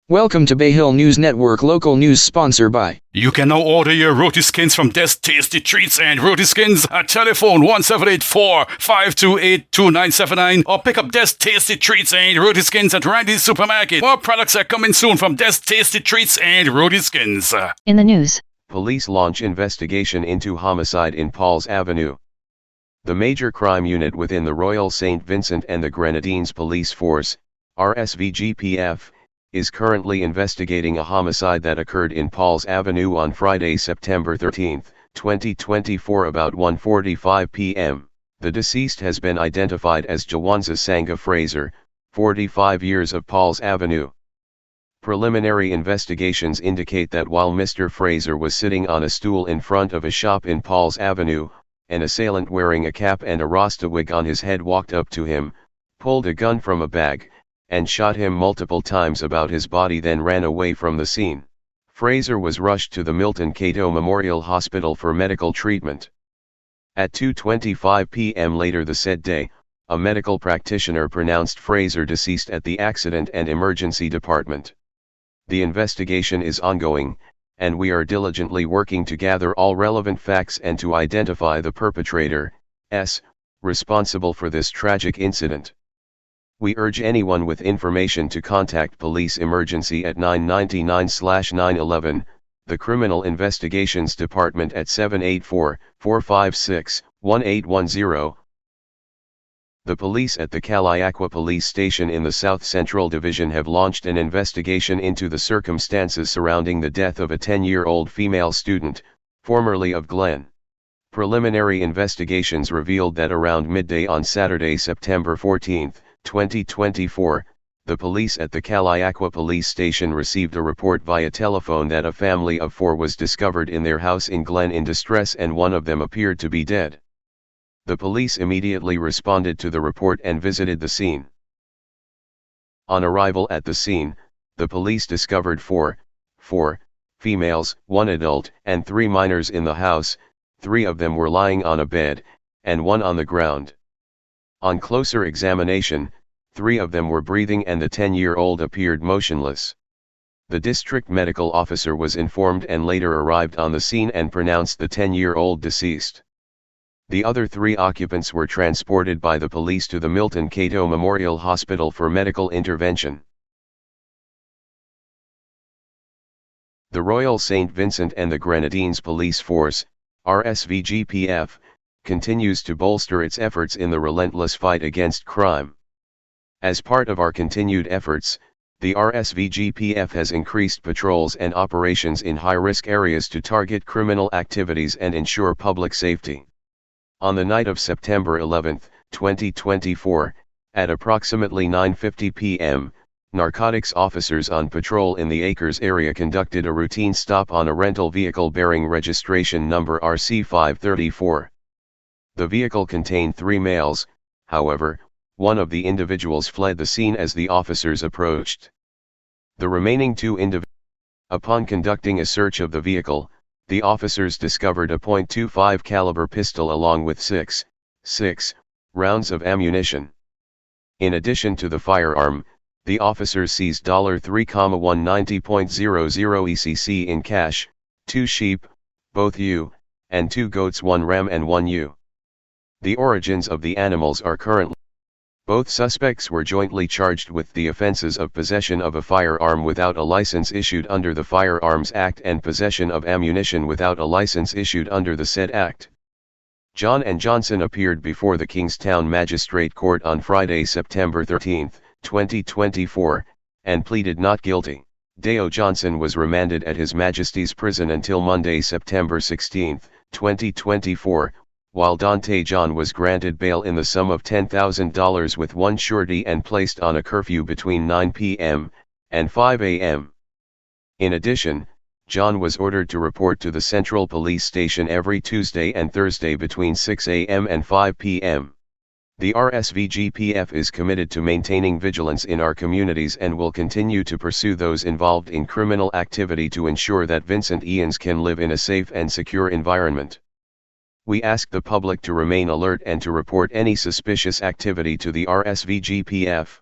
Welcome to Bayhill News Network local news sponsored by. You can now order your roti skins from Des Tasty Treats and Roti Skins at telephone 1784-528-2979 or pick up Des Tasty Treats and Roti Skins at Randy's Supermarket. More products are coming soon from Des Tasty Treats and Roti Skins. In the news. Police launch investigation into homicide in Pauls Avenue. The major crime unit within the Royal St. Vincent and the Grenadines Police Force, RSVGPF, is currently investigating a homicide that occurred in Pauls Avenue on Friday, September 13, 2024 about 1:45 p.m. The deceased has been identified as Jawanza Sanga Fraser, 45 years of Pauls Avenue. Preliminary investigations indicate that while Mr. Fraser was sitting on a stool in front of a shop in Pauls Avenue, an assailant wearing a cap and a Rasta wig on his head walked up to him, pulled a gun from a bag, and shot him multiple times about his body, then ran away from the scene. Fraser was rushed to the Milton Cato Memorial Hospital for medical treatment. At 2:25 p.m. later the said day, a medical practitioner pronounced Fraser deceased at the Accident and Emergency Department. The investigation is ongoing, and we are diligently working to gather all relevant facts and to identify the perpetrator, responsible for this tragic incident. We urge anyone with information to contact Police Emergency at 999/911, the Criminal Investigations Department at 784-456-1810. The police at the Caliacqua Police Station in the South Central Division have launched an investigation into the circumstances surrounding the death of a 10-year-old female student, formerly of Glen. Preliminary investigations revealed that around midday on Saturday, September 14, 2024, the police at the Caliacqua Police Station received a report via telephone that a family of 4 was discovered in their house in Glen in distress and one of them appeared to be dead. The police immediately responded to the report and visited the scene. On arrival at the scene, the police discovered four females, 1 adult, and 3 minors in the house. 3 of them were lying on a bed, and 1 on the ground. On closer examination, 3 of them were breathing and the 10-year-old appeared motionless. The district medical officer was informed and later arrived on the scene and pronounced the 10-year-old deceased. The other 3 occupants were transported by the police to the Milton Cato Memorial Hospital for medical intervention. The Royal St. Vincent and the Grenadines Police Force, RSVGPF, continues to bolster its efforts in the relentless fight against crime. As part of our continued efforts, the RSVGPF has increased patrols and operations in high-risk areas to target criminal activities and ensure public safety. On the night of September 11, 2024, at approximately 9:50 p.m., narcotics officers on patrol in the Acres area conducted a routine stop on a rental vehicle bearing registration number RC534. The vehicle contained 3 males, however, one of the individuals fled the scene as the officers approached. The remaining 2 individuals. Upon conducting a search of the vehicle, the officers discovered a .25 caliber pistol along with 6 rounds of ammunition. In addition to the firearm, the officers seized $3,190.00 ECC in cash, 2 sheep, both ewe, and 2 goats, 1 ram and 1 ewe. The origins of the animals are currently. Both suspects were jointly charged with the offenses of possession of a firearm without a license issued under the Firearms Act and possession of ammunition without a license issued under the said act. John and Johnson appeared before the Kingstown Magistrate Court on Friday, September 13, 2024, and pleaded not guilty. Deo Johnson was remanded at His Majesty's Prison until Monday, September 16, 2024, while Dante John was granted bail in the sum of $10,000 with 1 surety and placed on a curfew between 9 p.m. and 5 a.m. In addition, John was ordered to report to the Central Police Station every Tuesday and Thursday between 6 a.m. and 5 p.m. The RSVGPF is committed to maintaining vigilance in our communities and will continue to pursue those involved in criminal activity to ensure that Vincent Ians can live in a safe and secure environment. We ask the public to remain alert and to report any suspicious activity to the RSVGPF.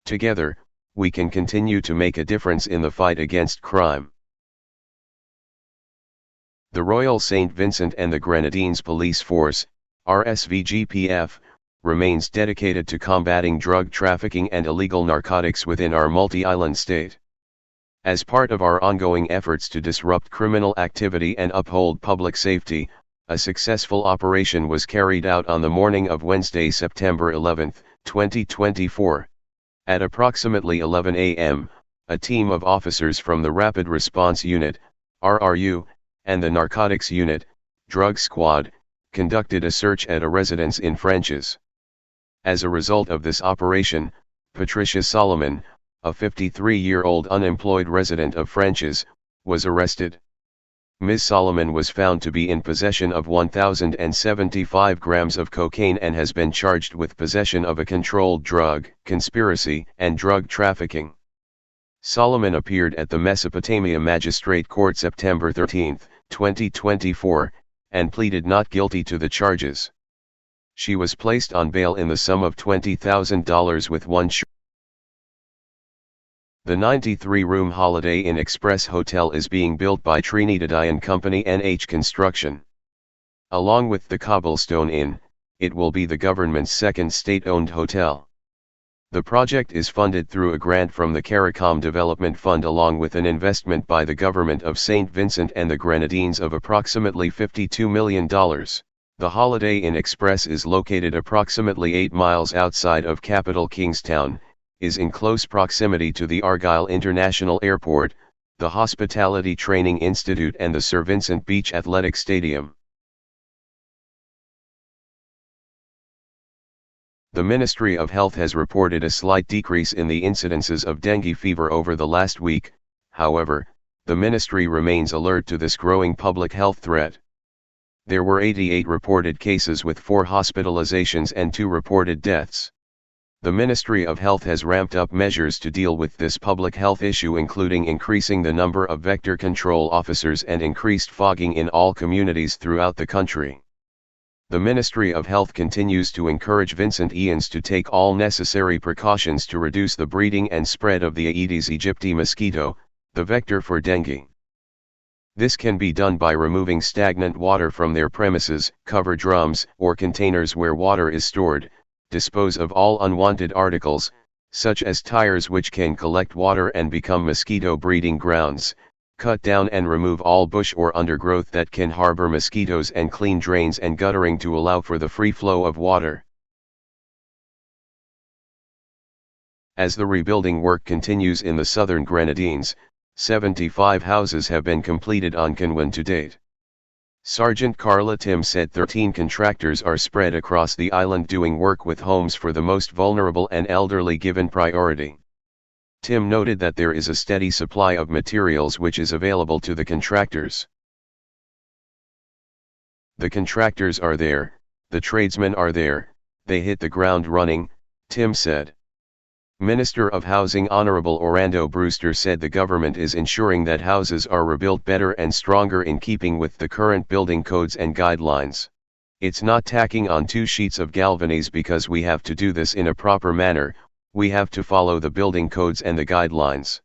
Together, we can continue to make a difference in the fight against crime. The Royal St. Vincent and the Grenadines Police Force, RSVGPF, remains dedicated to combating drug trafficking and illegal narcotics within our multi-island state. As part of our ongoing efforts to disrupt criminal activity and uphold public safety, a successful operation was carried out on the morning of Wednesday, September 11, 2024. At approximately 11 a.m., a team of officers from the Rapid Response Unit, RRU, and the Narcotics Unit, Drug Squad, conducted a search at a residence in French's. As a result of this operation, Patricia Solomon, a 53-year-old unemployed resident of French's, was arrested. Ms. Solomon was found to be in possession of 1,075 grams of cocaine and has been charged with possession of a controlled drug, conspiracy, and drug trafficking. Solomon appeared at the Mesopotamia Magistrate Court September 13, 2024, and pleaded not guilty to the charges. She was placed on bail in the sum of $20,000 with one short. The 93-room Holiday Inn Express Hotel is being built by Trinidadian company NH Construction. Along with the Cobblestone Inn, it will be the government's second state-owned hotel. The project is funded through a grant from the CARICOM Development Fund along with an investment by the government of St. Vincent and the Grenadines of approximately $52 million. The Holiday Inn Express is located approximately 8 miles outside of capital Kingstown, is in close proximity to the Argyle International Airport, the Hospitality Training Institute and the Sir Vincent Beach Athletic Stadium. The Ministry of Health has reported a slight decrease in the incidences of dengue fever over the last week. However, the ministry remains alert to this growing public health threat. There were 88 reported cases with 4 hospitalizations and 2 reported deaths. The Ministry of Health has ramped up measures to deal with this public health issue, including increasing the number of vector control officers and increased fogging in all communities throughout the country. The Ministry of Health continues to encourage Vincentians to take all necessary precautions to reduce the breeding and spread of the Aedes aegypti mosquito, the vector for dengue. This can be done by removing stagnant water from their premises, cover drums or containers where water is stored, dispose of all unwanted articles, such as tires which can collect water and become mosquito breeding grounds, cut down and remove all bush or undergrowth that can harbor mosquitoes, and clean drains and guttering to allow for the free flow of water. As the rebuilding work continues in the southern Grenadines, 75 houses have been completed on Canwan to date. Sergeant Carla Tim said 13 contractors are spread across the island doing work with homes for the most vulnerable and elderly given priority. Tim noted that there is a steady supply of materials which is available to the contractors. The contractors are there, the tradesmen are there, they hit the ground running, Tim said. Minister of Housing Honorable Orlando Brewster said the government is ensuring that houses are rebuilt better and stronger in keeping with the current building codes and guidelines. It's not tacking on 2 sheets of galvanese because we have to do this in a proper manner, we have to follow the building codes and the guidelines.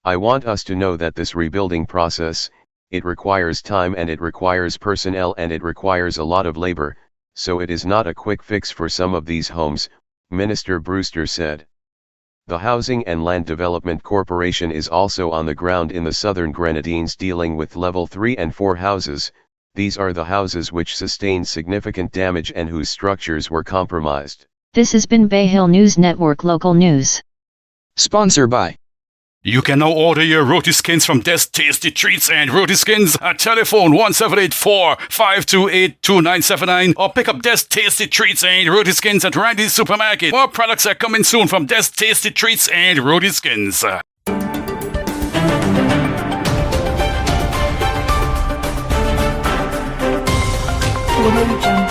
I want us to know that this rebuilding process, it requires time and it requires personnel and it requires a lot of labor, so it is not a quick fix for some of these homes, Minister Brewster said. The Housing and Land Development Corporation is also on the ground in the southern Grenadines dealing with level 3 and 4 houses. These are the houses which sustained significant damage and whose structures were compromised. This has been Bayhill News Network Local News. Sponsored by. You can now order your roti skins from Des Tasty Treats and Roti Skins at telephone 1784-528-2979 or pick up Des Tasty Treats and Roti Skins at Randy's Supermarket. More products are coming soon from Des Tasty Treats and Roti Skins. Audio Jungle.